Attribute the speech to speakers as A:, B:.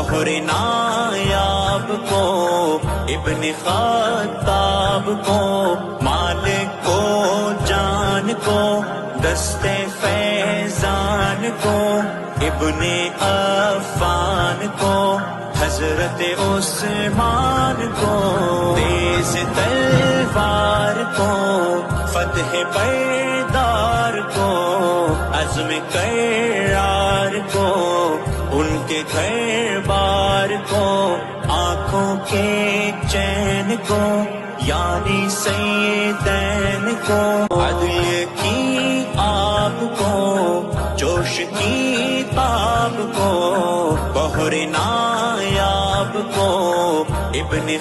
A: बहरे नायाब को, इब्न खत्ताब को, मालिक को, जान को, दस्ते फैजान को, इब्ने अफ़ान को, हजरत उस्मान को, तेज तलवार को, फतह बरदार को, अज़्म करार को, उनके घर बार को, आंखों के चैन को, यानी सैयदैन को, अदल की आब को, जोश की ताब को, बहरे नायाब को, इब्न